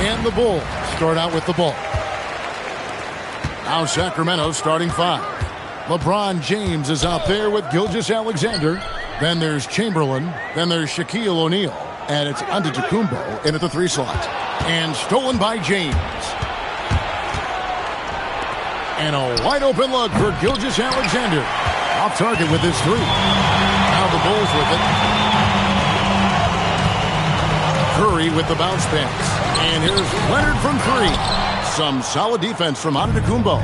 And the Bulls start out with the ball. Now Sacramento starting five. LeBron James is out there with Gilgeous-Alexander. Then there's Chamberlain. Then there's Shaquille O'Neal. And it's Antetokounmpo in at the 3 slot. And stolen by James. And a wide open look for Gilgeous-Alexander. Off target with his 3. Now the Bulls with it. Curry with the bounce pass. And here's Leonard from 3. Some solid defense from Antetokounmpo.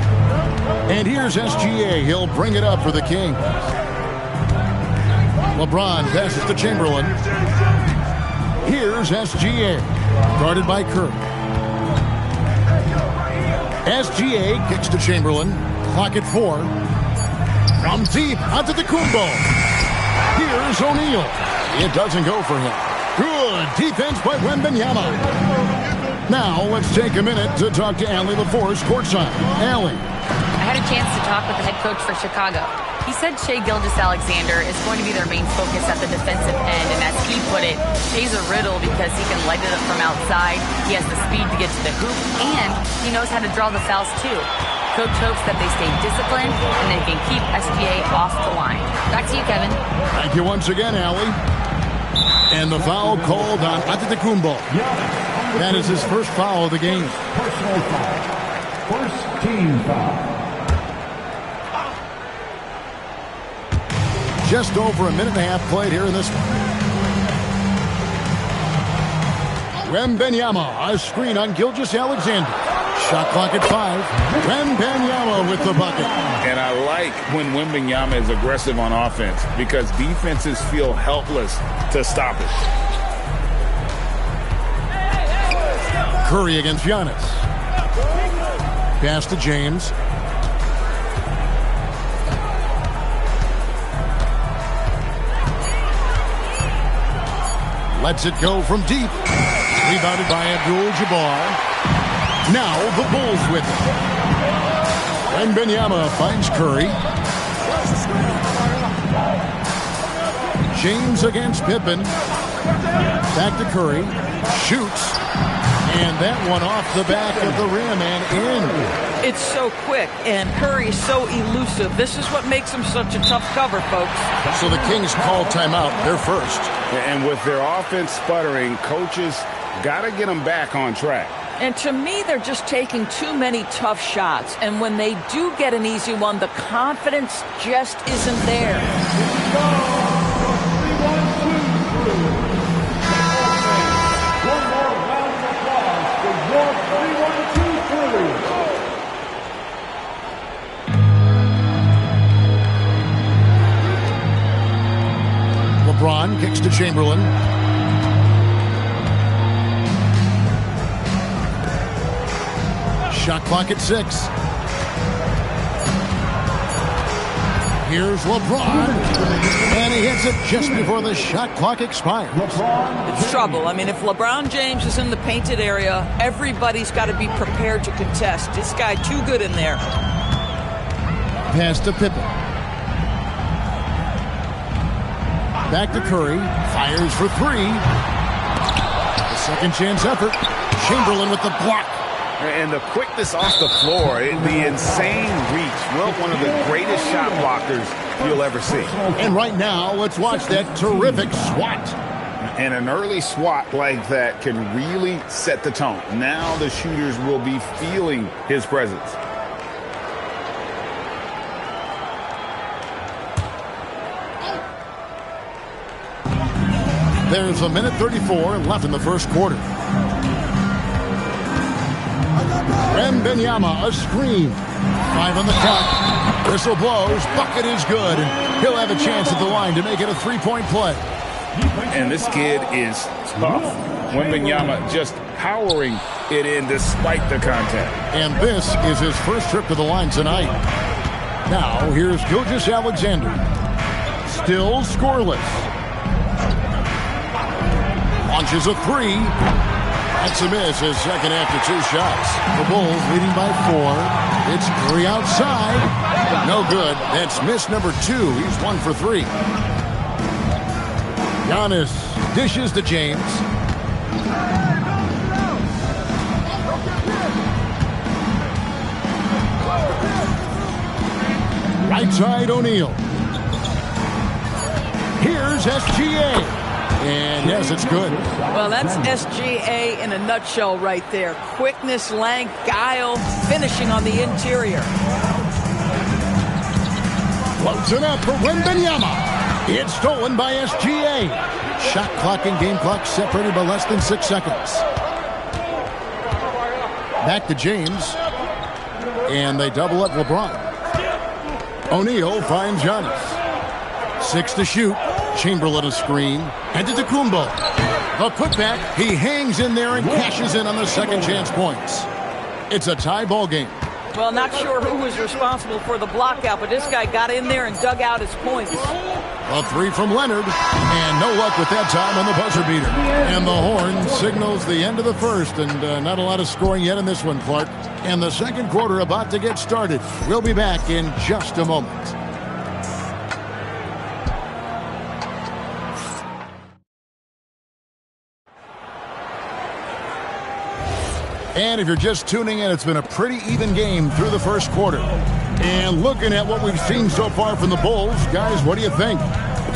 And here's SGA. He'll bring it up for the Kings. LeBron passes to Chamberlain. Here's SGA. Guarded by Curry. SGA kicks to Chamberlain. Clock at 4. From deep, Antetokounmpo. Here's O'Neal. It doesn't go for him. Good defense by Wembanyama. Now let's take a minute to talk to Allie LaForce courtside. Allie. I had a chance to talk with the head coach for Chicago. He said Shai Gilgeous-Alexander is going to be their main focus at the defensive end, and as he put it, Shai's a riddle because he can light it up from outside, he has the speed to get to the hoop, and he knows how to draw the fouls too. Coach hopes that they stay disciplined and they can keep SGA off the line. Back to you, Kevin. Thank you once again, Allie. And the foul called on Antetokounmpo. That is his first foul of the game. Personal foul. First team foul. Just over a minute and a half played here in this one. Wembanyama, a screen on Gilgeous-Alexander. Shot clock at 5. Wembanyama with the bucket. And I like when Wembanyama is aggressive on offense because defenses feel helpless to stop it. Curry against Giannis. Pass to James. Lets it go from deep. Rebounded by Abdul-Jabbar. Now the Bulls with it. Wembanyama finds Curry. James against Pippen. Back to Curry. Shoots. And that one off the back of the rim and in. It's so quick, and Curry's so elusive. This is what makes him such a tough cover, folks. So the Kings call timeout. They're first. And with their offense sputtering, coaches got to get them back on track. And to me, they're just taking too many tough shots. And when they do get an easy one, the confidence just isn't there. LeBron kicks to Chamberlain. Shot clock at 6. Here's LeBron. And he hits it just before the shot clock expires. It's trouble. I mean, if LeBron James is in the painted area, everybody's got to be prepared to contest. This guy too good in there. Pass to Pippen. Back to Curry. Fires for 3. The second chance effort. Chamberlain with the block. And the quickness off the floor, the insane reach. Well, one of the greatest shot blockers you'll ever see. And right now, let's watch that terrific swat. And an early swat like that can really set the tone. Now the shooters will be feeling his presence. There's a minute 34 left in the first quarter. Wembanyama, a screen. 5 on the clock. Whistle blows. Bucket is good. And he'll have a chance at the line to make it a 3-point play. And this kid is tough. Wembanyama just powering it in despite the contact. And this is his first trip to the line tonight. Now, here's Gilgeous-Alexander. Still scoreless. Launches a 3. That's a miss, his second after 2 shots. The Bulls leading by 4. It's Curry outside. No good. That's miss number 2. He's 1 for 3. Giannis dishes to James. Right side, O'Neal. Here's SGA. And yes, it's good. Well, that's SGA in a nutshell right there. Quickness, length, guile, finishing on the interior. Floats it up for Wembanyama. It's stolen by SGA. Shot clock and game clock separated by less than 6 seconds. Back to James. And they double up LeBron. O'Neal finds Giannis. 6 to shoot. Chamberlain a screen. And to Kumbo. A putback. He hangs in there and cashes in on the second chance points. It's a tie ball game. Well, not sure who was responsible for the block out, but this guy got in there and dug out his points. A 3 from Leonard. And no luck with that time on the buzzer beater. And the horn signals the end of the first. And not a lot of scoring yet in this one, Clark. And the second quarter about to get started. We'll be back in just a moment. And if you're just tuning in, it's been a pretty even game through the first quarter. And looking at what we've seen so far from the Bulls, guys, what do you think?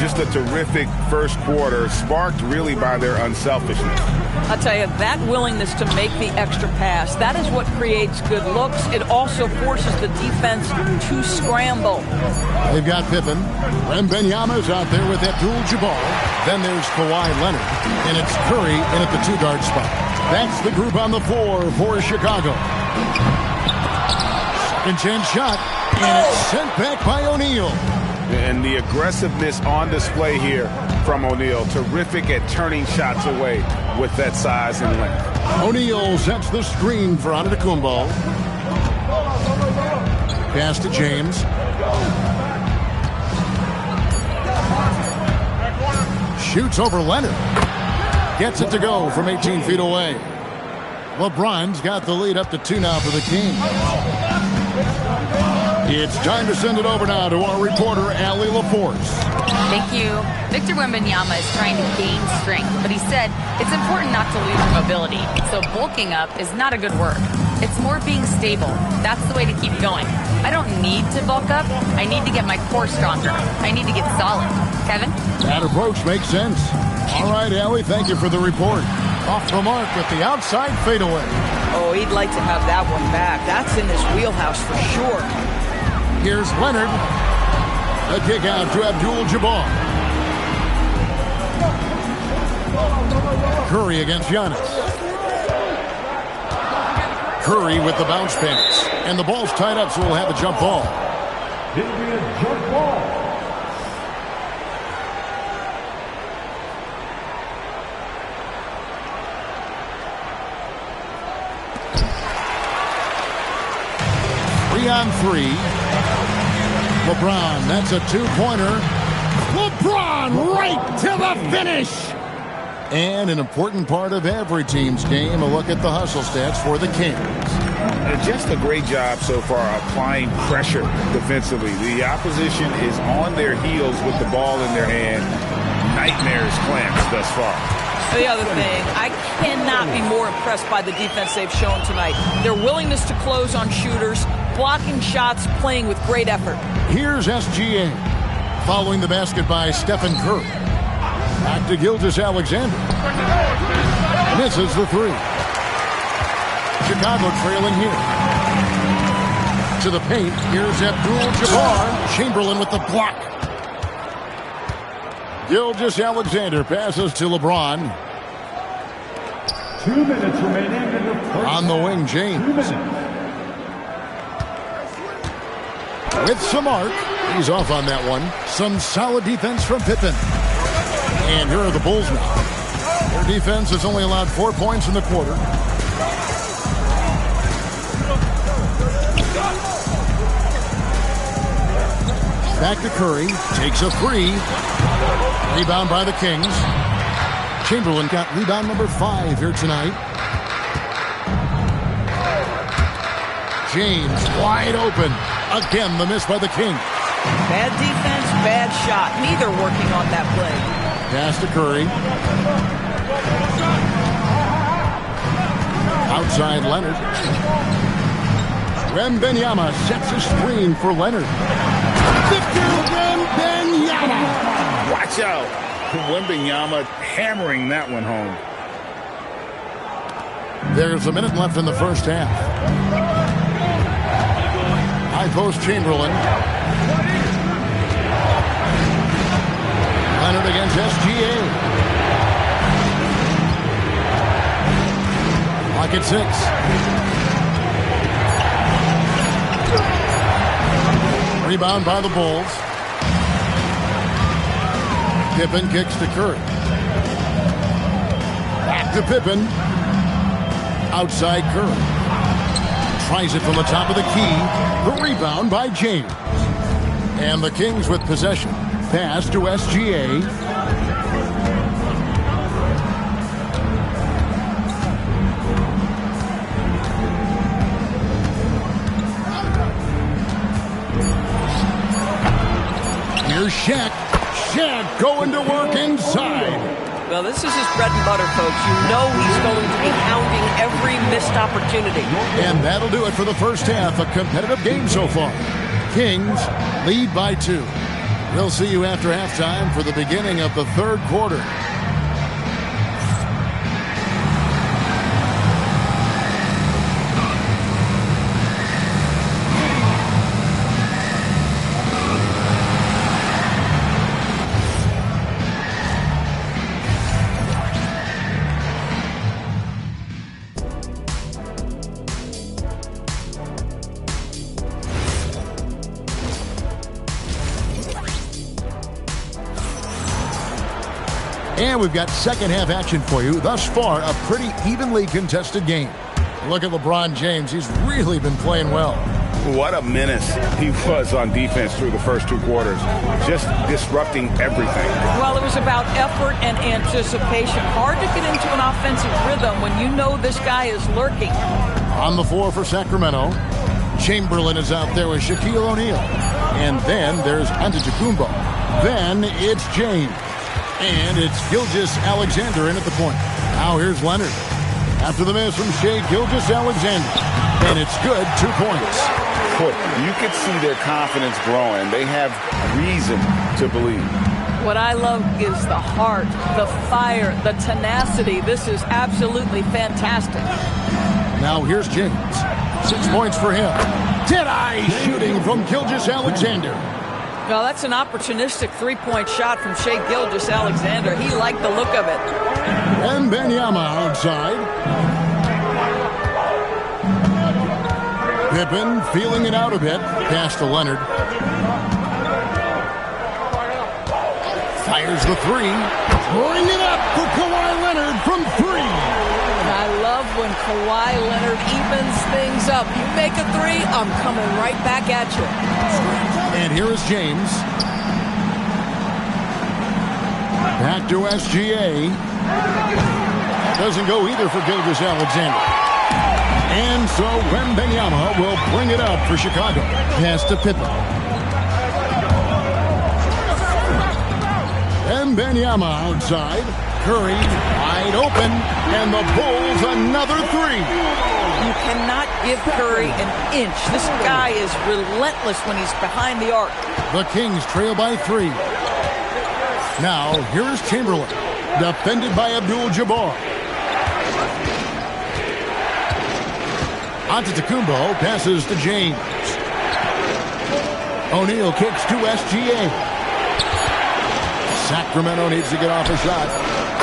Just a terrific first quarter, sparked really by their unselfishness. I'll tell you, that willingness to make the extra pass, that is what creates good looks. It also forces the defense to scramble. They've got Pippen. Wembanyama's out there with Abdul-Jabbar. Then there's Kawhi Leonard. And it's Curry in at the 2-guard spot. That's the group on the floor for Chicago. Second chance shot. And it's sent back by O'Neal. And the aggressiveness on display here from O'Neal. Terrific at turning shots away with that size and length. O'Neal sets the screen for Antetokounmpo. Pass to James. Shoots over Leonard. Gets it to go from 18 feet away. LeBron's got the lead up to 2 now for the Kings. It's time to send it over now to our reporter, Allie LaForce. Thank you. Victor Wembanyama is trying to gain strength, but he said it's important not to lose mobility. So bulking up is not a good word. It's more being stable. That's the way to keep going. I don't need to bulk up. I need to get my core stronger. I need to get solid. Kevin? That approach makes sense. All right, Allie, thank you for the report. Off the mark with the outside fadeaway. Oh, he'd like to have that one back. That's in his wheelhouse for sure. Here's Leonard. A kick out to Abdul-Jabbar. Curry against Giannis. Curry with the bounce pass. And the ball's tied up, so we'll have a jump ball. It'll be a jump ball. On 3. LeBron, that's a 2-pointer. LeBron right to the finish. And an important part of every team's game, a look at the hustle stats for the Kings. Just a great job so far applying pressure defensively. The opposition is on their heels with the ball in their hand. Nightmares clamps thus far. The other thing, I cannot be more impressed by the defense they've shown tonight. Their willingness to close on shooters, blocking shots, playing with great effort. Here's SGA. Following the basket by Stephen Curry. Back to Gilgeous-Alexander. Misses the 3. Chicago trailing here. To the paint. Here's Abdul-Jabbar. Chamberlain with the block. Gilgeous-Alexander passes to LeBron. 2 minutes remaining in the first. On the wing, James. 2 minutes. With some arc. He's off on that one. Some solid defense from Pippen. And here are the Bulls now. Their defense has only allowed 4 points in the quarter. Back to Curry. Takes a 3. Rebound by the Kings. Chamberlain got rebound number 5 here tonight. James wide open. Again, the miss by the Kings. Bad defense, bad shot. Neither working on that play. Pass to Curry. Outside Leonard. Wembanyama sets a screen for Leonard. Victor Wembanyama. Watch out. Wembanyama hammering that one home. There's a minute left in the first half. High post Chamberlain. Leonard against SGA. Clock at 6. Rebound by the Bulls. Pippen kicks to Curry. Back to Pippen. Outside Curry. Tries it from the top of the key. The rebound by James. And the Kings with possession. Pass to SGA. Here's Shaq. Shaq going to work inside. Well, this is his bread and butter, folks. You know he's going to be hounding every missed opportunity. And that'll do it for the first half. A competitive game so far. Kings lead by 2. We'll see you after halftime for the beginning of the third quarter. And we've got second half action for you. Thus far, a pretty evenly contested game. Look at LeBron James. He's really been playing well. What a menace he was on defense through the first 2 quarters, just disrupting everything. Well, it was about effort and anticipation. Hard to get into an offensive rhythm when you know this guy is lurking. On the floor for Sacramento, Chamberlain is out there with Shaquille O'Neal. And then there's Antetokounmpo. Then it's James. And it's Gilgeous-Alexander in at the point. Now here's Leonard. After the miss from Shai Gilgeous-Alexander. And it's good, 2 points. Boy, you could see their confidence growing. They have reason to believe. What I love is the heart, the fire, the tenacity. This is absolutely fantastic. Now here's James. 6 points for him. Dead-eye shooting from Gilgeous-Alexander. Well, that's an opportunistic three-point shot from Shai Gilgeous-Alexander. He liked the look of it. And Wembanyama outside. Pippen feeling it out a bit. Pass to Leonard. Fires the three. Bring it up for Kawhi Leonard from 3. I love when Kawhi Leonard evens things up. You make a 3, I'm coming right back at you. And here is James. Back to SGA. Doesn't go either for Gilgeous-Alexander. And so Wembanyama will bring it up for Chicago. Pass to Pippen. Wembanyama outside. Curry wide open. And the Bulls another 3. You cannot give Curry an inch. This guy is relentless when he's behind the arc. The Kings trail by 3. Now, here is Chamberlain. Defended by Abdul-Jabbar. Antetokounmpo passes to James. O'Neal kicks to SGA. Sacramento needs to get off a shot.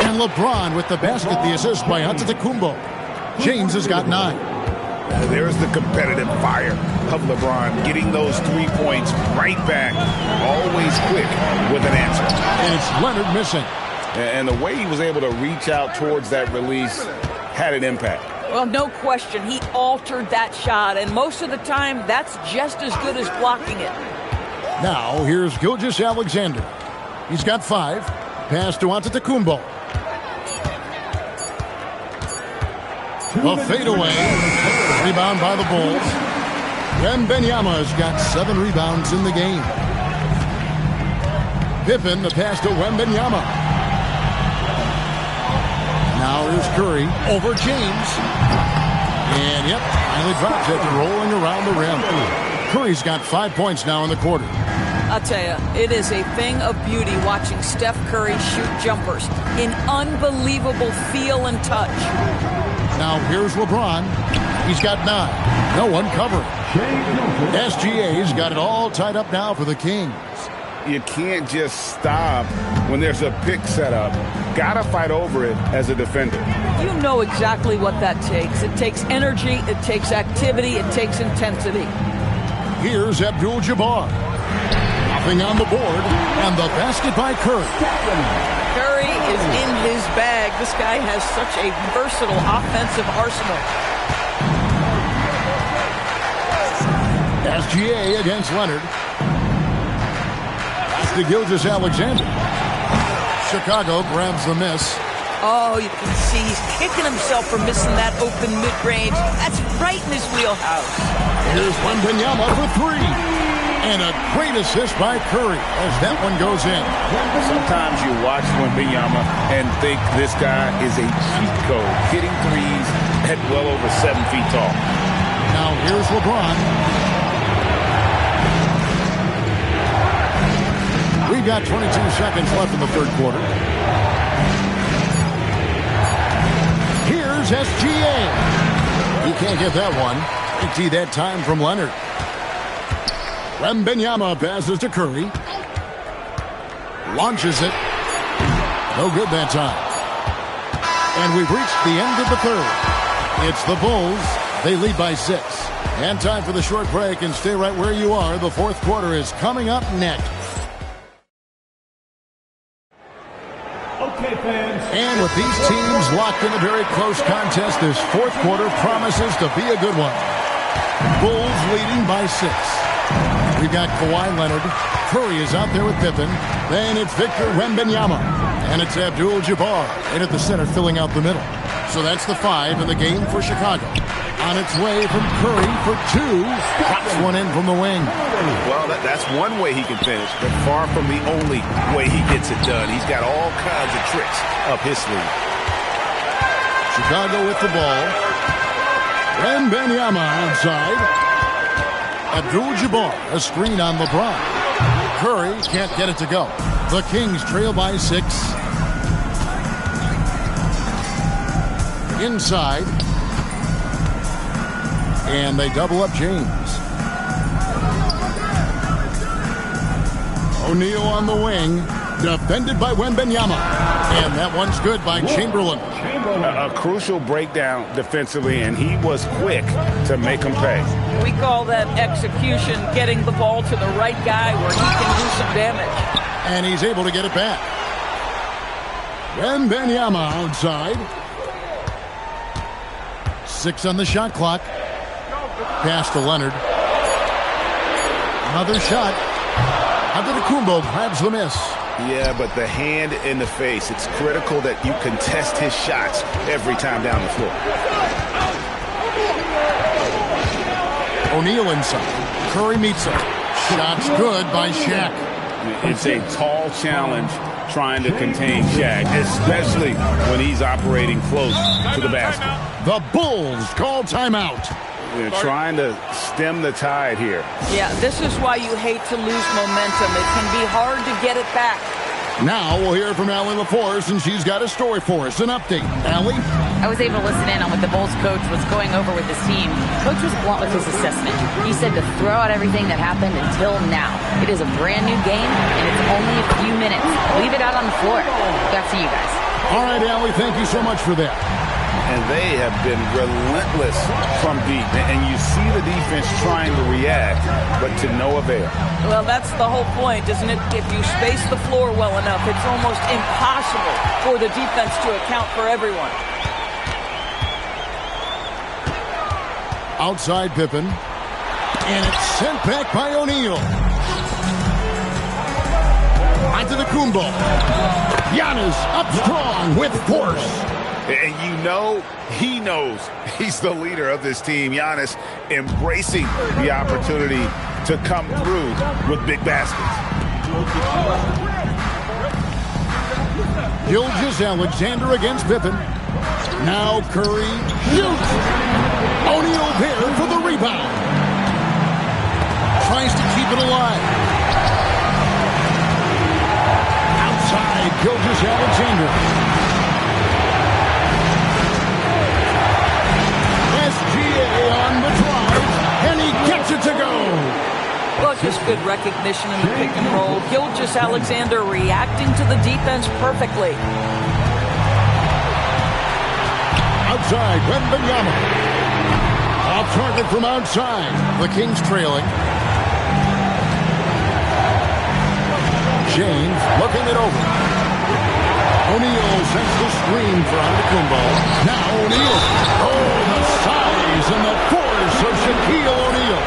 And LeBron with the basket, the assist by Antetokounmpo. James has got 9. There's the competitive fire of LeBron, getting those 3 points right back, always quick with an answer. And it's Leonard missing. And the way he was able to reach out towards that release had an impact. Well, no question. He altered that shot, and most of the time, that's just as good as blocking it. Now, here's Gilgeous-Alexander. He's got 5. Pass to Antetokounmpo. A fadeaway. Rebound by the Bulls. Wembanyama's got 7 rebounds in the game. Pippen, the pass to Wembanyama. Now here's Curry over James. And, yep, finally drops it, rolling around the rim. Curry's got 5 points now in the quarter. I'll tell you, it is a thing of beauty watching Steph Curry shoot jumpers. An unbelievable feel and touch. Now here's LeBron. He's got 9. No one covering. SGA's got it all tied up now for the Kings. You can't just stop when there's a pick set up. Gotta fight over it as a defender. You know exactly what that takes. It takes energy, it takes activity, it takes intensity. Here's Abdul-Jabbar. Nothing on the board, and the basket by Curry. Curry is in his bag. This guy has such a versatile offensive arsenal. SGA against Leonard. That's to Gilgeous-Alexander. Chicago grabs the miss. Oh, you can see he's kicking himself for missing that open mid-range. That's right in his wheelhouse. Here's Wembanyama for 3. And a great assist by Curry as that one goes in. Sometimes you watch Wembanyama and think this guy is a cheat code, hitting threes at well over 7 feet tall. Now here's LeBron. We've got 22 seconds left in the third quarter. Here's SGA. He can't get that one. Empty that time from Leonard. Wembanyama passes to Curry. Launches it. No good that time. And we've reached the end of the third. It's the Bulls. They lead by 6. And time for the short break, and stay right where you are. The fourth quarter is coming up next. Okay, fans. And with these teams locked in a very close contest, this fourth quarter promises to be a good one. Bulls leading by 6. We've got Kawhi Leonard. Curry is out there with Pippen. Then it's Victor Wembanyama. And it's Abdul-Jabbar in at the center, filling out the middle. So that's the 5 in the game for Chicago. On its way from Curry for 2. Pops one in from the wing. Well, that's one way he can finish, but far from the only way he gets it done. He's got all kinds of tricks up his sleeve. Chicago with the ball. Wembanyama outside. Abdul-Jabbar, a screen on LeBron. Curry can't get it to go. The Kings trail by 6. Inside. And they double up James. O'Neal on the wing. Defended by Wembanyama. And that one's good by Chamberlain. A crucial breakdown defensively, and he was quick to make him pay. We call that execution, getting the ball to the right guy where he can do some damage. And he's able to get it back. Wembanyama outside. 6 on the shot clock. Pass to Leonard. Another shot. Antetokounmpo grabs the miss. Yeah, but the hand in the face, it's critical that you contest his shots every time down the floor. O'Neal inside. Curry meets him. Shots good by Shaq. It's a tall challenge trying to contain Shaq, especially when he's operating close to the basket. The Bulls call timeout. They're trying to stem the tide here. Yeah, this is why you hate to lose momentum. It can be hard to get it back. Now we'll hear from Allie LaForce, and she's got a story for us. An update. Allie? I was able to listen in on what the Bulls coach was going over with his team. Coach was blunt with his assessment. He said to throw out everything that happened until now. It is a brand new game, and it's only a few minutes. Leave it out on the floor. Back to you guys. All right, Allie, thank you so much for that. And they have been relentless from deep. And you see the defense trying to react, but to no avail. Well, that's the whole point, isn't it? If you space the floor well enough, it's almost impossible for the defense to account for everyone. Outside Pippen. And it's sent back by O'Neal. Antetokounmpo. Giannis up strong with force. And you know, he knows he's the leader of this team. Giannis embracing the opportunity to come through with big baskets. Gilgeous-Alexander against Pippen. Now Curry shoots. O'Neal there for the rebound. Tries to keep it alive. Outside Gilgeous-Alexander. On the drive, and he gets it to go. Well, just good recognition in the pick and roll. Gilgeous-Alexander reacting to the defense perfectly. Outside, Wembanyama. Off target from outside. The Kings trailing. James looking it over. O'Neal sends the screen for Antetokounmpo. Now O'Neal. Oh, the size and the force of Shaquille O'Neal.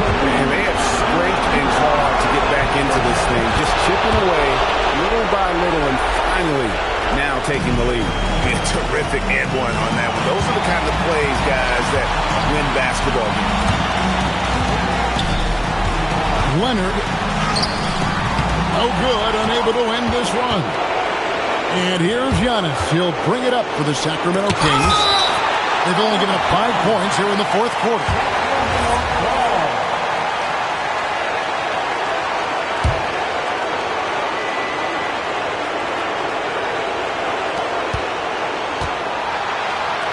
And they have scraped and clawed to get back into this thing. Just chipping away little by little and finally now taking the lead. A terrific and one on that one. Those are the kind of plays, guys, that win basketball games. Leonard. No good, unable to end this run. And here's Giannis. He'll bring it up for the Sacramento Kings. They've only given up 5 points here in the fourth quarter.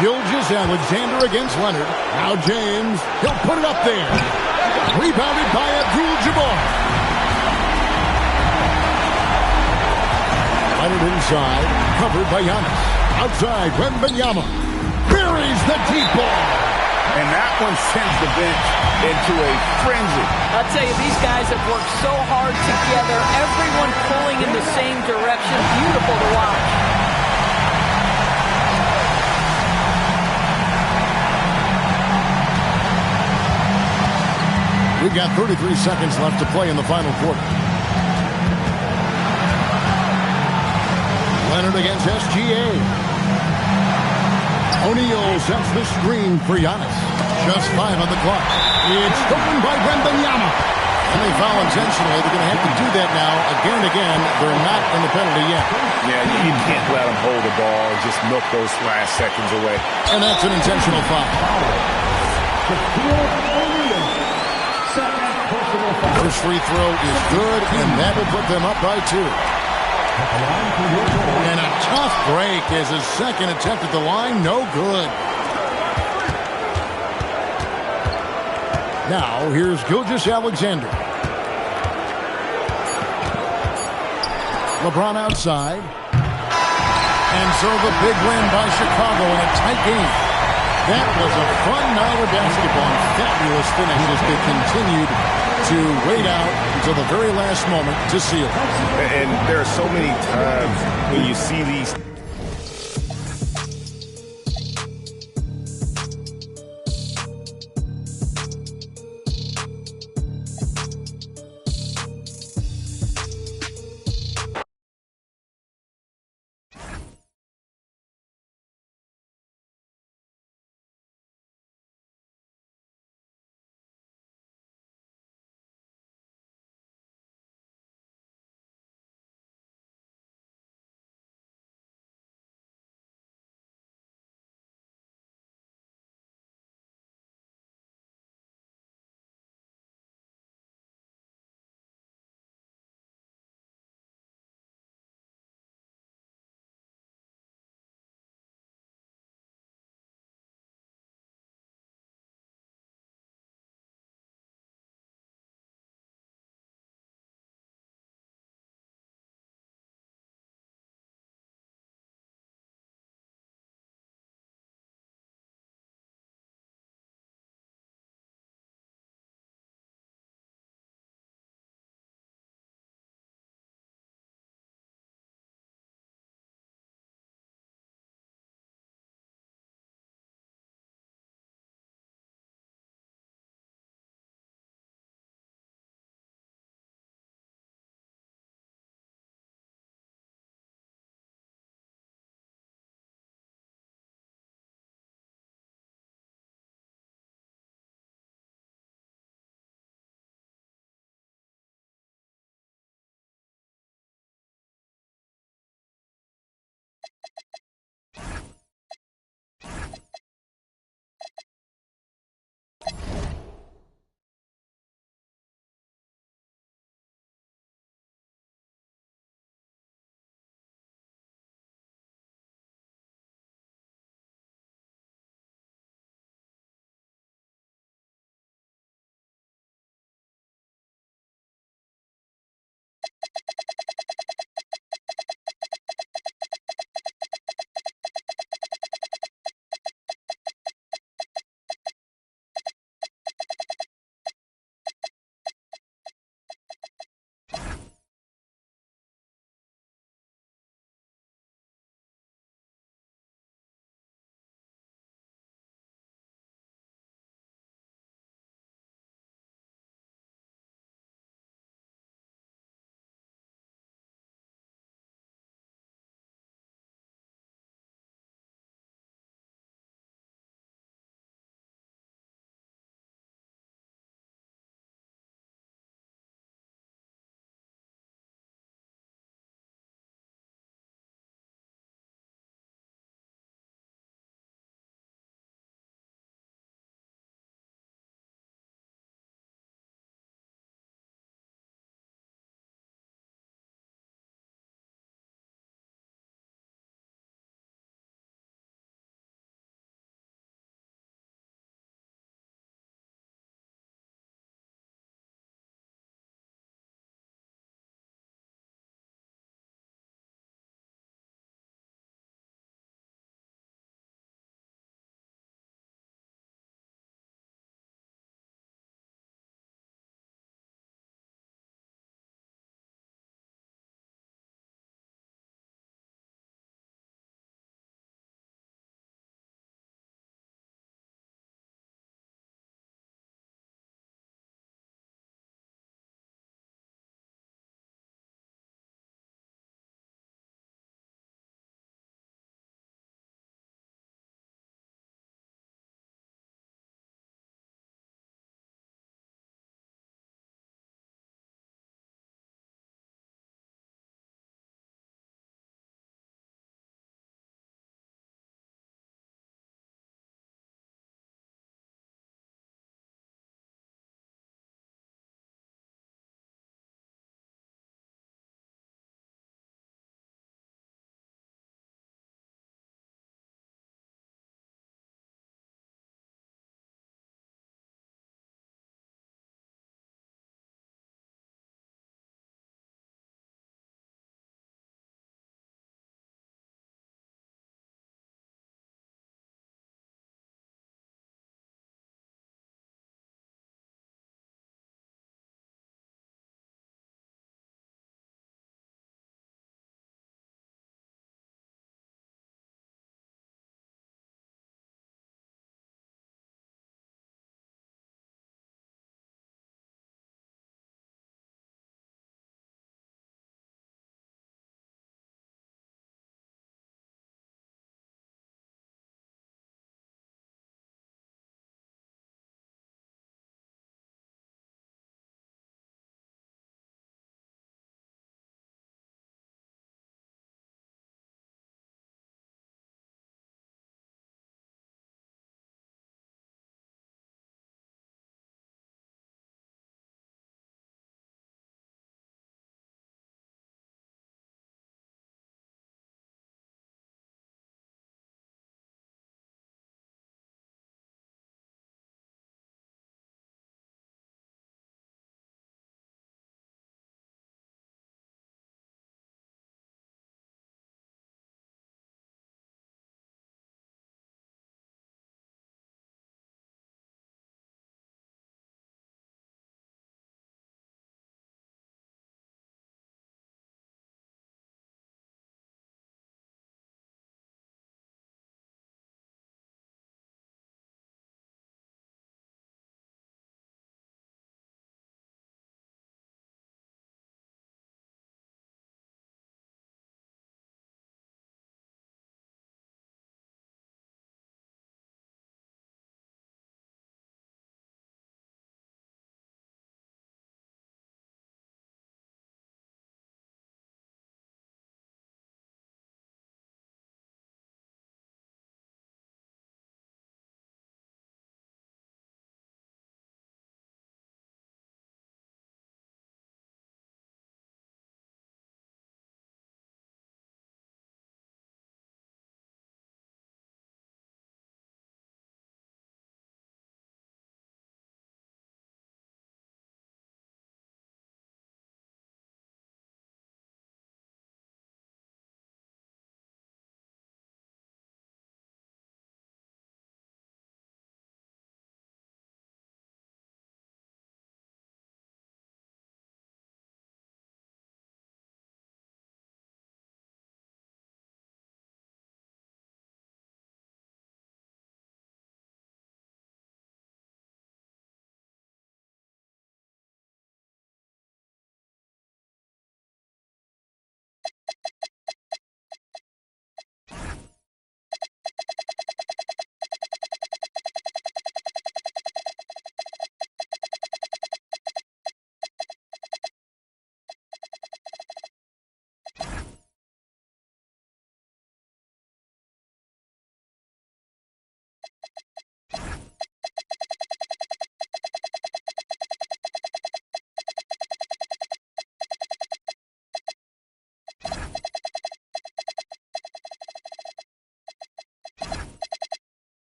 Gilgeous-Alexander against Leonard. Now James. He'll put it up there. Rebounded by Abdul-Jabbar. Leonard inside, covered by Giannis. Outside, Wembanyama buries the deep ball. And that one sends the bench into a frenzy. I'll tell you, these guys have worked so hard together. Everyone pulling in the same direction. Beautiful to watch. We've got 33 seconds left to play in the final quarter. Leonard against SGA. O'Neal sets the screen for Giannis. Just 5 on the clock. It's stolen by Wembanyama. And they foul intentionally. They're going to have to do that now again and again. They're not in the penalty yet. Yeah, you can't let them hold the ball and just milk those last seconds away. And that's an intentional foul. First free throw is good, and that will put them up by 2. And a tough break as his second attempt at the line, no good. Now, here's Gilgeous-Alexander. LeBron outside. And so the big win by Chicago in a tight game. That was a fun night of basketball and fabulous finishes that continued to wait out until the very last moment to seal it. And there are so many times when you see these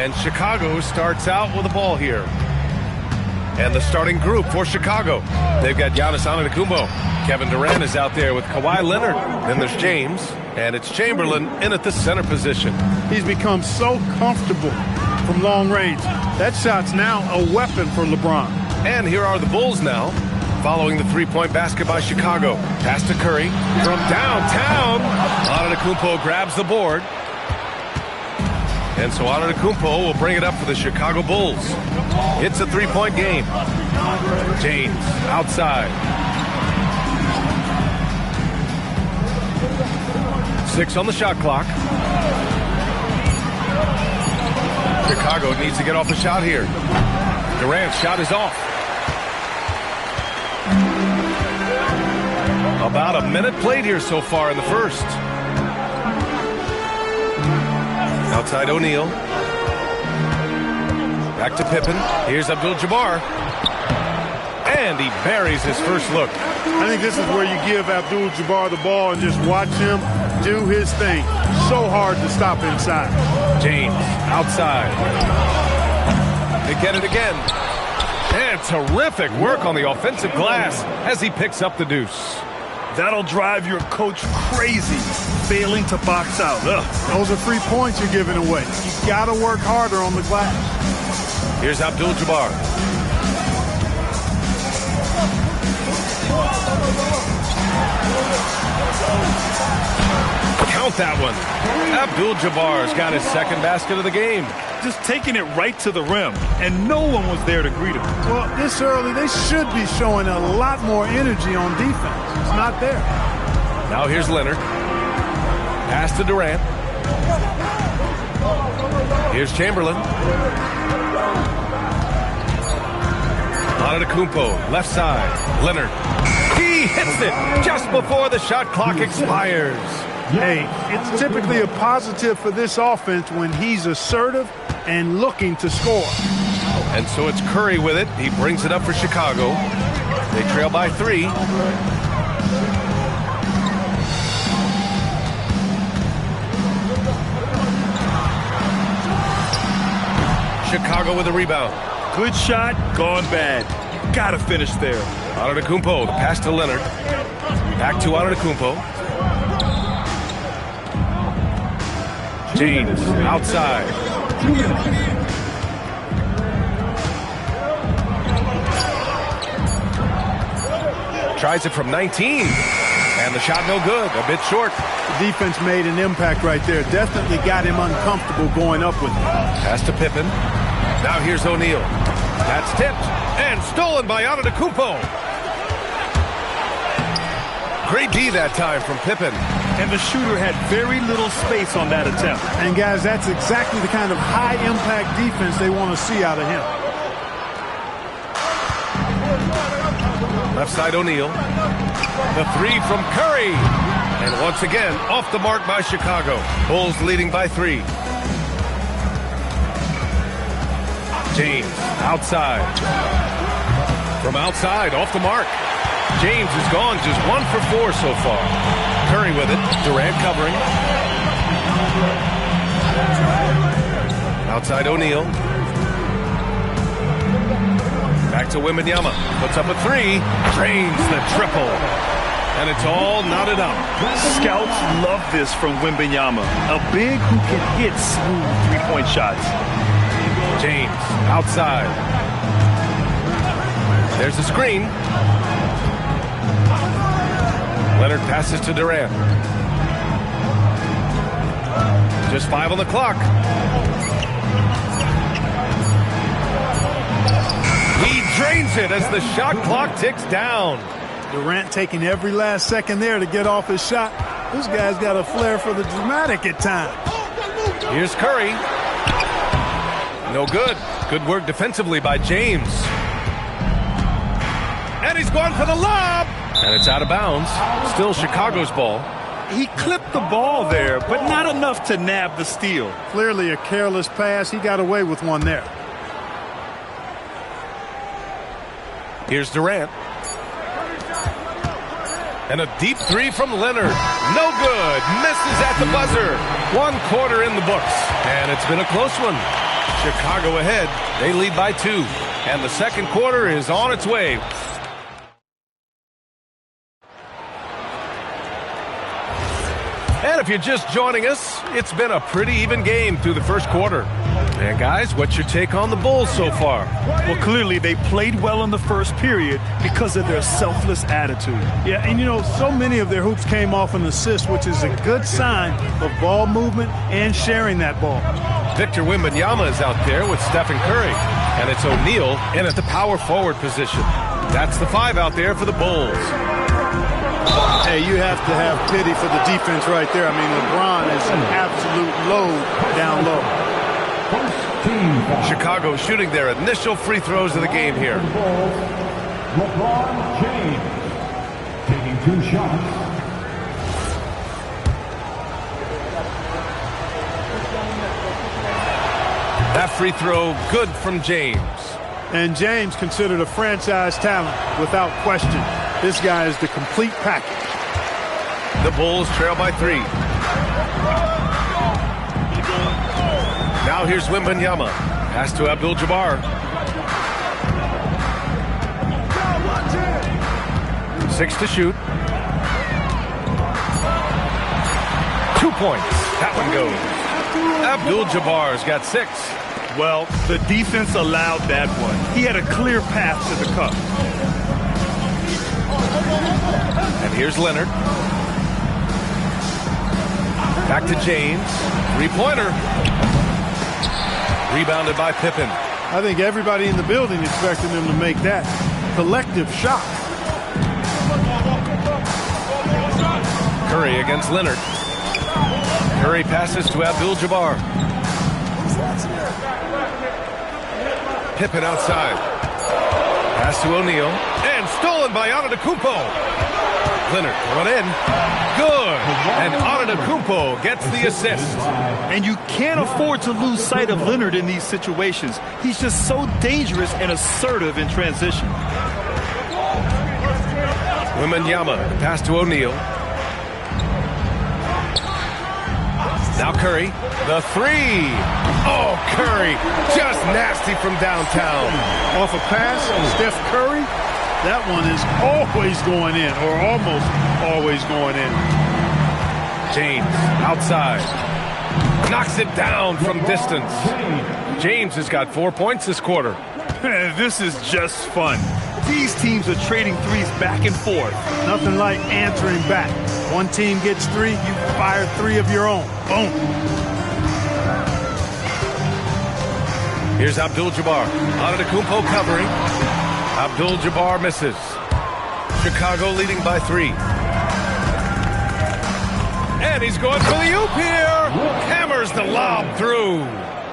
And Chicago starts out with the ball here. And the starting group for Chicago. They've got Giannis Antetokounmpo. Kevin Durant is out there with Kawhi Leonard. Then there's James. And it's Chamberlain in at the center position. He's become so comfortable from long range. That shot's now a weapon for LeBron. And here are the Bulls now, following the three-point basket by Chicago. Pass to Curry from downtown. Antetokounmpo grabs the board. And so Antetokounmpo will bring it up for the Chicago Bulls. It's a three-point game. James outside. 6 on the shot clock. Chicago needs to get off a shot here. Durant's shot is off. About a minute played here so far in the first. Outside O'Neal. Back to Pippen. Here's Abdul-Jabbar. And he buries his first look. I think this is where you give Abdul-Jabbar the ball and just watch him do his thing. So hard to stop inside. James outside. They get it again. And terrific work on the offensive glass as he picks up the deuce. That'll drive your coach crazy, failing to box out. Ugh. Those are 3 points you're giving away. You got to work harder on the glass. Here's Abdul-Jabbar. Count that one. Abdul-Jabbar's got his second basket of the game. Just taking it right to the rim, and no one was there to greet him. Well, this early, they should be showing a lot more energy on defense. It's not there. Now here's Leonard. Pass to Durant. Here's Chamberlain. Antetokounmpo, left side. Leonard. He hits it just before the shot clock expires. Hey, it's typically a positive for this offense when he's assertive and looking to score. And so it's Curry with it. He brings it up for Chicago. They trail by 3. Chicago with a rebound. Good shot, gone bad. Gotta finish there. Antetokounmpo, the pass to Leonard. Back to Antetokounmpo. James outside. Tries it from 19. And the shot no good. A bit short. The defense made an impact right there. Definitely got him uncomfortable going up with it. Pass to Pippen. Now here's O'Neal. That's tipped and stolen by Antetokounmpo. Great D that time from Pippen. And the shooter had very little space on that attempt. And guys, that's exactly the kind of high-impact defense they want to see out of him. Left side O'Neal. The 3 from Curry. And once again, off the mark by Chicago. Bulls leading by 3. James outside. From outside, off the mark. James is gone, just 1 for 4 so far. Curry with it. Durant covering. Outside O'Neal. Back to Wembanyama. Puts up a 3. Drains the triple. And it's all knotted up. Scouts love this from Wembanyama. A big who can hit smooth three-point shots. James outside. There's the screen. Leonard passes to Durant. Just 5 on the clock. He drains it as the shot clock ticks down. Durant taking every last second there to get off his shot. This guy's got a flair for the dramatic at times. Here's Curry. No good. Good work defensively by James. And he's going for the lob. And it's out of bounds. Still Chicago's ball. He clipped the ball there, but not enough to nab the steal. Clearly a careless pass. He got away with one there. Here's Durant. And a deep 3 from Leonard. No good. Misses at the buzzer. 1 quarter in the books. And it's been a close one. Chicago ahead. They lead by 2. And the second quarter is on its way. And if you're just joining us, it's been a pretty even game through the first quarter. And guys, what's your take on the Bulls so far? Well, clearly they played well in the first period because of their selfless attitude. Yeah, and you know, so many of their hoops came off an assist, which is a good sign of ball movement and sharing that ball. Victor Wembanyama is out there with Stephen Curry. And it's O'Neal in at the power forward position. That's the 5 out there for the Bulls. Hey, you have to have pity for the defense right there. I mean, LeBron is an absolute load down low. Chicago shooting their initial free throws of the game here. LeBron James taking 2 shots. That free throw good from James. And James considered a franchise talent without question. This guy is the complete package. The Bulls trail by 3. Now here's Wembanyama. Pass to Abdul-Jabbar. 6 to shoot. 2 points. That one goes. Abdul-Jabbar's got 6. Well, the defense allowed that one. He had a clear path to the cup. And here's Leonard. Back to James. 3-pointer. Rebounded by Pippen. I think everybody in the building expected him to make that collective shot. Curry against Leonard. Curry passes to Abdul-Jabbar. Pippen outside. Pass to O'Neal. And stolen by Antetokounmpo. Leonard going in. Good. And Antetokounmpo gets the assist. And you can't afford to lose sight of Leonard in these situations. He's just so dangerous and assertive in transition. Wembanyama. Pass to O'Neal. Now Curry. The 3. Oh, Curry. Just nasty from downtown. Off a pass, Steph Curry. That one is always going in, or almost always going in. James outside. Knocks it down from distance. James has got 4 points this quarter. This is just fun. These teams are trading threes back and forth. Nothing like answering back. One team gets 3, you fire 3 of your own. Boom. Here's Abdul-Jabbar. Antetokounmpo covering. Abdul-Jabbar misses. Chicago leading by 3. And he's going for the oop here. Hammers the lob through.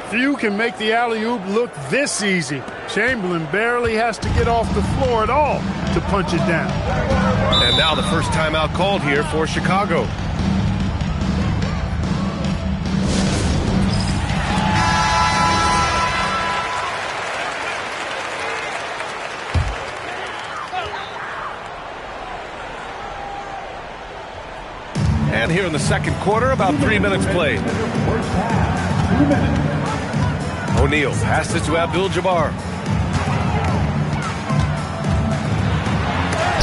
Few can make the alley-oop look this easy. Chamberlain barely has to get off the floor at all to punch it down. And now the first timeout called here for Chicago. And here in the second quarter, about 3 minutes played. O'Neal passes to Abdul-Jabbar.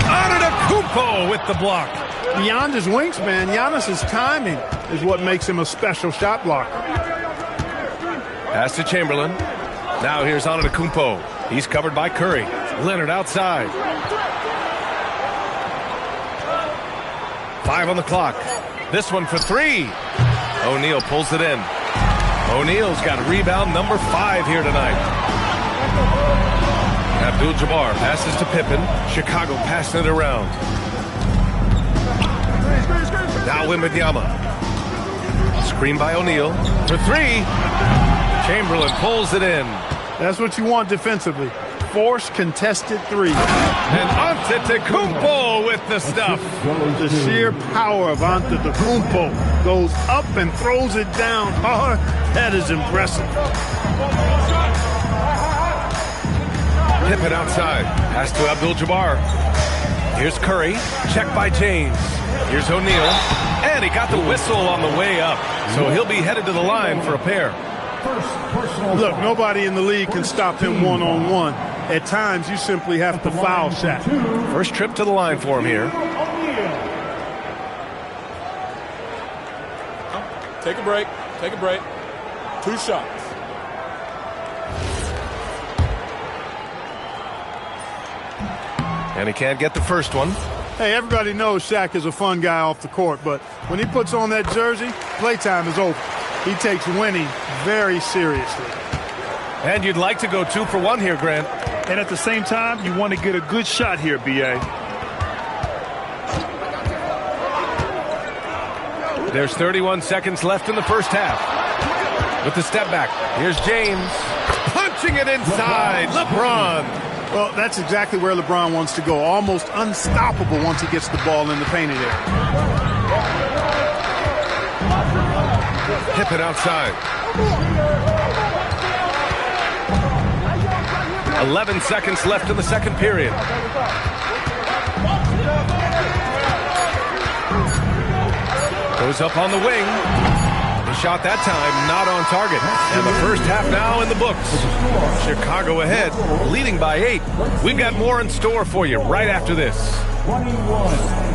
Antetokounmpo with the block. Beyond his wingspan, Giannis's timing is what makes him a special shot blocker. Pass to Chamberlain. Now here's Antetokounmpo. He's covered by Curry. Leonard outside. 5 on the clock. This one for 3. O'Neal pulls it in. O'Neal's got rebound number 5 here tonight. Abdul-Jabbar passes to Pippen. Chicago passing it around. Now Wembanyama. Screen by O'Neal for 3. Chamberlain pulls it in. That's what you want defensively. Force contested 3. And Antetokounmpo with the stuff. The sheer power of Antetokounmpo goes up and throws it down hard. That is impressive. Pippen outside. Pass to Abdul-Jabbar. Here's Curry. Check by James. Here's O'Neal. And he got the whistle on the way up. So he'll be headed to the line for a pair. Look, nobody in the league can stop him one-on-one. At times, you simply have to foul Shaq. First trip to the line for him here. Take a break. Take a break. 2 shots. And he can't get the first one. Hey, everybody knows Shaq is a fun guy off the court, but when he puts on that jersey, playtime is over. He takes winning very seriously. And you'd like to go 2 for 1 here, Grant. And at the same time, you want to get a good shot here, B.A. There's 31 seconds left in the first half. With the step back, here's James. Punching it inside. LeBron. Well, that's exactly where LeBron wants to go. Almost unstoppable once he gets the ball in the painted area. Hip it outside. 11 seconds left in the second period. Goes up on the wing. The shot that time not on target. And the first half now in the books. Chicago ahead, leading by 8. We've got more in store for you right after this. 21.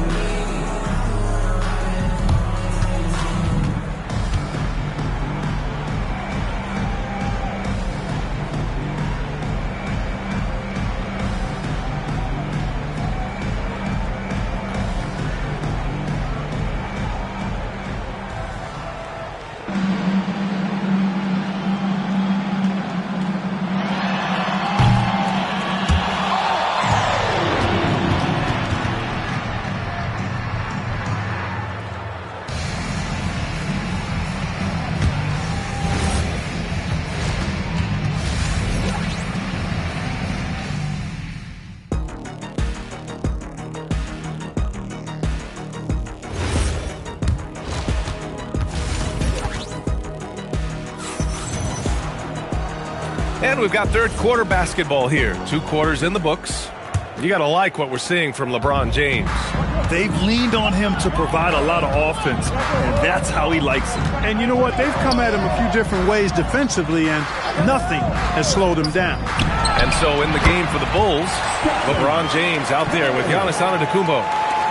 And we've got third quarter basketball here. 2 quarters in the books. You got to like what we're seeing from LeBron James. They've leaned on him to provide a lot of offense, and that's how he likes it. And you know what? They've come at him a few different ways defensively, and nothing has slowed him down. And so in the game for the Bulls, LeBron James out there with Giannis Antetokounmpo.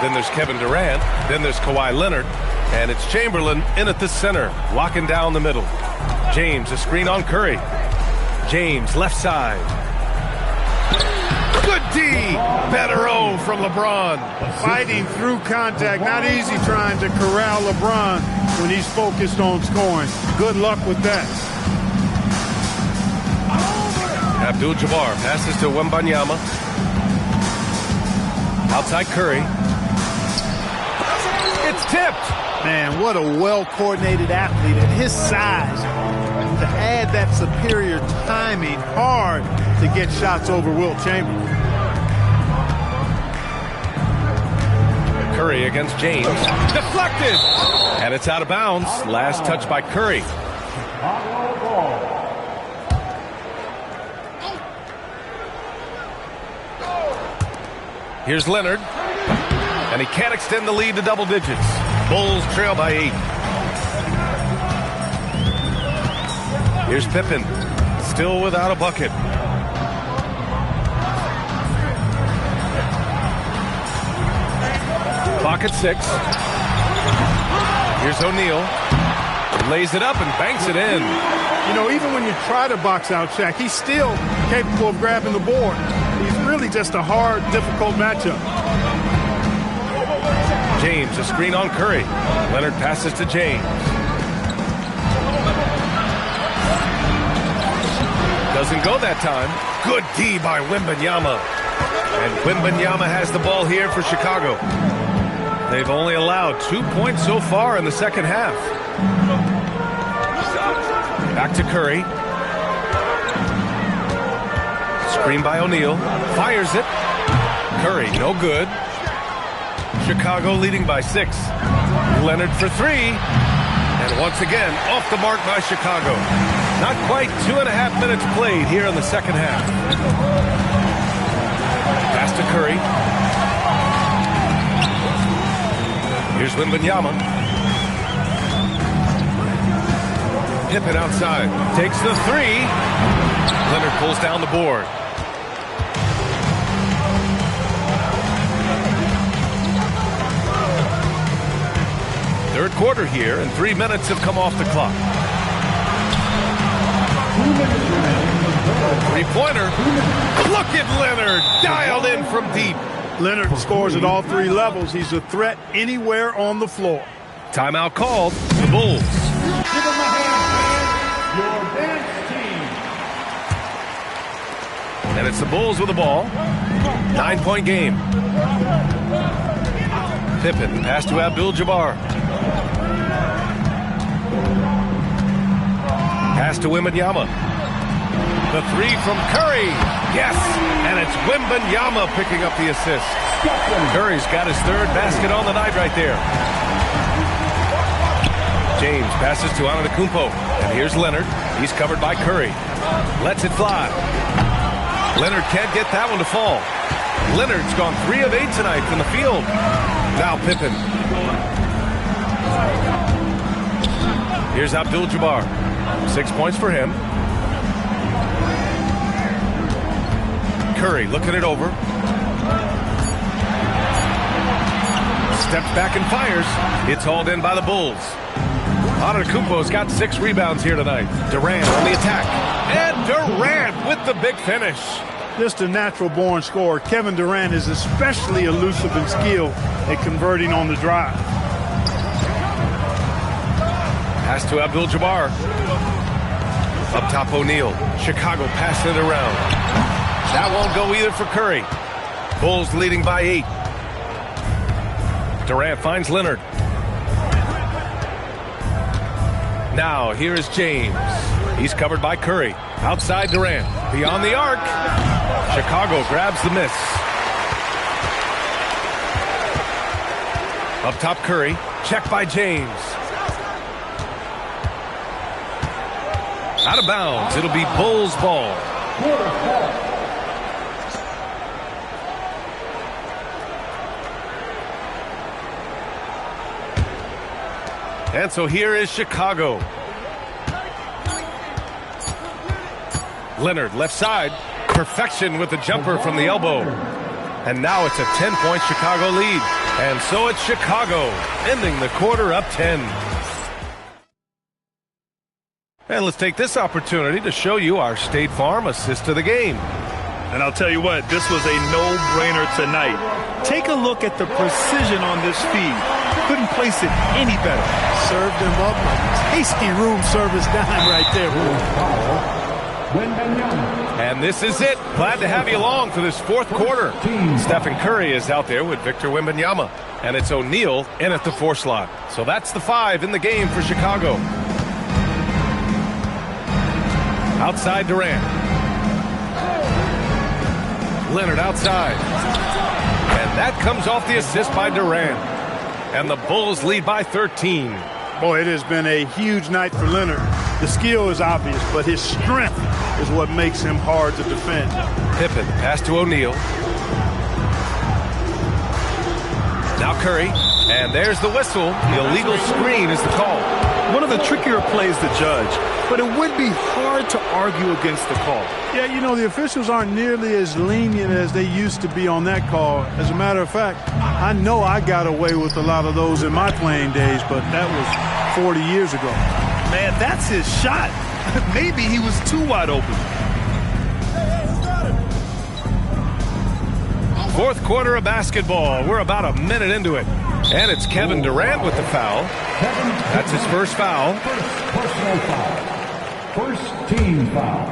Then there's Kevin Durant. Then there's Kawhi Leonard. And it's Chamberlain in at the center, locking down the middle. James, a screen on Curry. James, left side. Good D. Better O from LeBron. Fighting through contact. Not easy trying to corral LeBron when he's focused on scoring. Good luck with that. Abdul-Jabbar passes to Wembanyama. Outside Curry. It's tipped. Man, what a well-coordinated athlete at his size. To add that superior timing, hard to get shots over Wilt Chamberlain. Curry against James. Deflected. And it's out of bounds. Last touch by Curry. Here's Leonard. And he can't extend the lead to double digits. Bulls trail by 8. Here's Pippen, still without a bucket. Clock at 6. Here's O'Neal. Lays it up and banks it in. You know, even when you try to box out Shaq, he's still capable of grabbing the board. He's really just a hard, difficult matchup. James, a screen on Curry. Leonard passes to James. Doesn't go that time. Good D by Wembanyama. And Wembanyama has the ball here for Chicago. They've only allowed 2 points so far in the second half. Back to Curry. Screen by O'Neal. Fires it. Curry, no good. Chicago leading by 6. Leonard for 3. And once again, off the mark by Chicago. Not quite 2.5 minutes played here in the second half. Pass to Curry. Here's Wembanyama. Pippen outside. Takes the 3. Leonard pulls down the board. Third quarter here, and 3 minutes have come off the clock. 3-pointer. Look at Leonard, dialed in from deep. Leonard scores at all three levels. He's a threat anywhere on the floor. Timeout called. The Bulls. Give them a hand, your dance team. And it's the Bulls with the ball. 9-point game. Pippen, pass to Abdul-Jabbar. Pass to Wembanyama. The three from Curry. Yes! And it's Wembanyama picking up the assist. Curry's got his third basket on the night right there. James passes to Antetokounmpo. And here's Leonard. He's covered by Curry. Lets it fly. Leonard can't get that one to fall. Leonard's gone 3 of 8 tonight from the field. Now Pippen. Here's Abdul-Jabbar. 6 points for him. Curry looking it over. Steps back and fires. It's hauled in by the Bulls. Antetokounmpo's got 6 rebounds here tonight. Durant on the attack. And Durant with the big finish. Just a natural-born scorer. Kevin Durant is especially elusive and skilled at converting on the drive. Pass to Abdul-Jabbar. Up top, O'Neal. Chicago passing it around. That won't go either for Curry. Bulls leading by 8. Durant finds Leonard. Now, here is James. He's covered by Curry. Outside Durant. Beyond the arc. Chicago grabs the miss. Up top, Curry. Check by James. Out of bounds. It'll be Bulls ball. And so here is Chicago. Leonard, left side. Perfection with the jumper from the elbow. And now it's a 10-point Chicago lead. And so it's Chicago, ending the quarter up 10. And let's take this opportunity to show you our State Farm assist to the game. And I'll tell you what, this was a no-brainer tonight. Take a look at the precision on this feed. Couldn't place it any better. Served him up a tasty room service dime right there. And this is it. Glad to have you along for this fourth quarter. Stephen Curry is out there with Victor Wembanyama. And it's O'Neal in at the 4 slot. So that's the 5 in the game for Chicago. Outside Durant. Leonard outside. And that comes off the assist by Durant. And the Bulls lead by 13. Boy, it has been a huge night for Leonard. The skill is obvious, but his strength is what makes him hard to defend. Pippen, pass to O'Neal. Now Curry, and there's the whistle. The illegal screen is the call. One of the trickier plays to judge, but it would be hard to argue against the call. Yeah, you know, the officials aren't nearly as lenient as they used to be on that call. As a matter of fact, I know I got away with a lot of those in my playing days, but that was 40 years ago. Man, that's his shot. Maybe he was too wide open. Fourth quarter of basketball. We're about a minute into it. And it's Kevin Durant with the foul. That's his first foul. Personal foul. First team foul.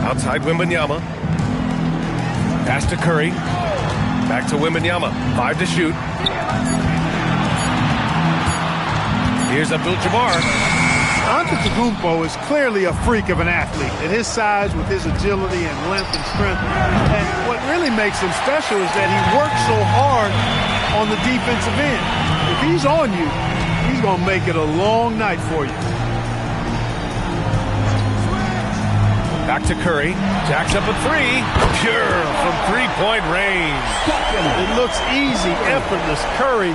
Outside Wembanyama. Pass to Curry. Back to Wembanyama. 5 to shoot. Here's Abdul-Jabbar. Antetokounmpo is clearly a freak of an athlete. At his size, with his agility and length and strength. And what really makes him special is that he works so hard on the defensive end. If he's on you, he's going to make it a long night for you. Back to Curry. Jacks up a 3. Pure from three-point range. It looks easy, effortless. Curry,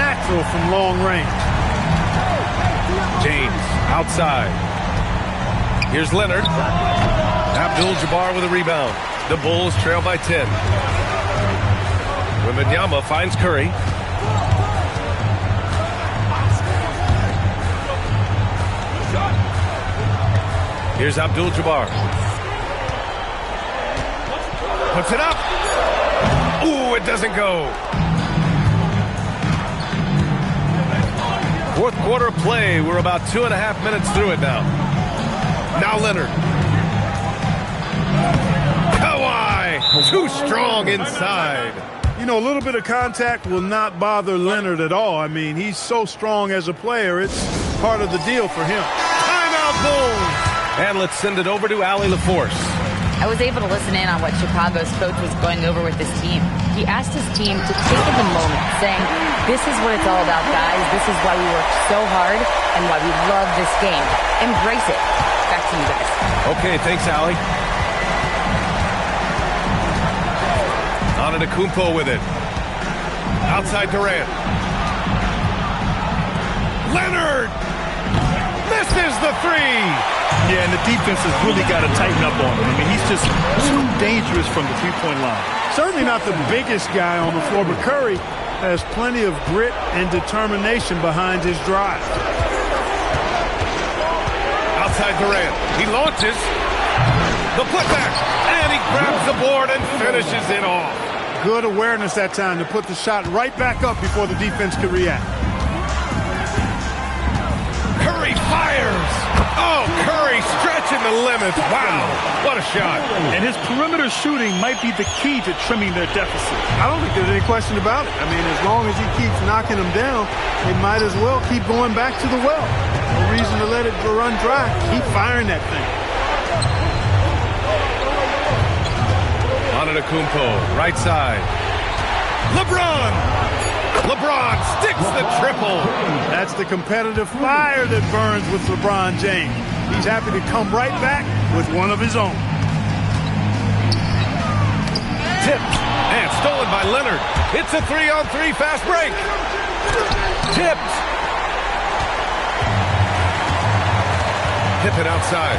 natural from long range. James outside. Here's Leonard. Abdul-Jabbar with a rebound. The Bulls trail by 10. Wembanyama finds Curry. Here's Abdul-Jabbar. Puts it up. Ooh, it doesn't go. Fourth quarter play. We're about 2.5 minutes through it now. Now Leonard. Kawhi. Too strong inside. You know, a little bit of contact will not bother Leonard at all. I mean, he's so strong as a player. It's part of the deal for him. Timeout Bulls. And let's send it over to Allie LaForce. I was able to listen in on what Chicago's coach was going over with his team. He asked his team to take in the moment, saying, this is what it's all about, guys. This is why we work so hard and why we love this game. Embrace it. Back to you guys. Okay, thanks, Allie. Antetokounmpo with it. Outside Durant. Leonard! Misses the three! Yeah, and the defense has really got to tighten up on him. I mean, he's just too dangerous from the three-point line. Certainly not the biggest guy on the floor, but Curry has plenty of grit and determination behind his drive. Outside Durant. He launches. The putback. And he grabs the board and finishes it off. Good awareness that time to put the shot right back up before the defense could react. Curry fires. Oh, Curry stretching the limits. Wow, what a shot. And his perimeter shooting might be the key to trimming their deficit. I don't think there's any question about it. I mean, as long as he keeps knocking them down, they might as well keep going back to the well. No reason to let it run dry. Keep firing that thing. Antetokounmpo, right side. LeBron sticks the triple. That's the competitive fire that burns with LeBron James. He's happy to come right back with one of his own. Tipped and stolen by Leonard. It's a 3-on-3 fast break. Tipped. Pippen outside.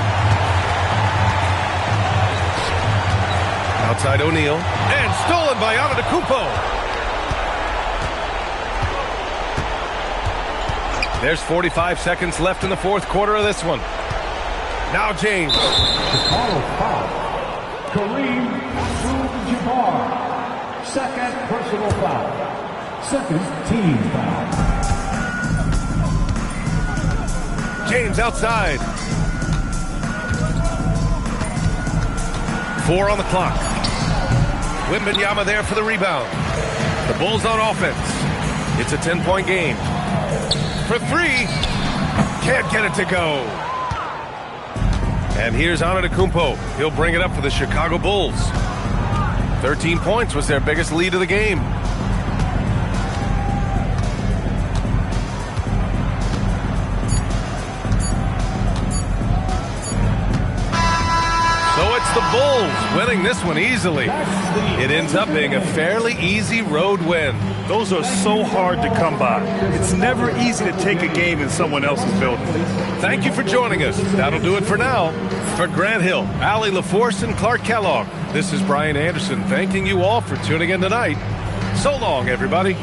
Outside O'Neal. And stolen by Antetokounmpo. There's 45 seconds left in the fourth quarter of this one. Now James. Auto foul. Kareem Abdul-Jabbar. Second personal foul. Second team foul. James outside. 4 on the clock. Wembanyama there for the rebound. The Bulls on offense. It's a 10-point game. For 3. Can't get it to go. And here's Antetokounmpo. He'll bring it up for the Chicago Bulls. 13 points was their biggest lead of the game. So it's the Bulls winning this one easily. It ends up being a fairly easy road win. Those are so hard to come by. It's never easy to take a game in someone else's building. Thank you for joining us. That'll do it for now. For Grant Hill, Allie LaForce, and Clark Kellogg, this is Brian Anderson thanking you all for tuning in tonight. So long, everybody.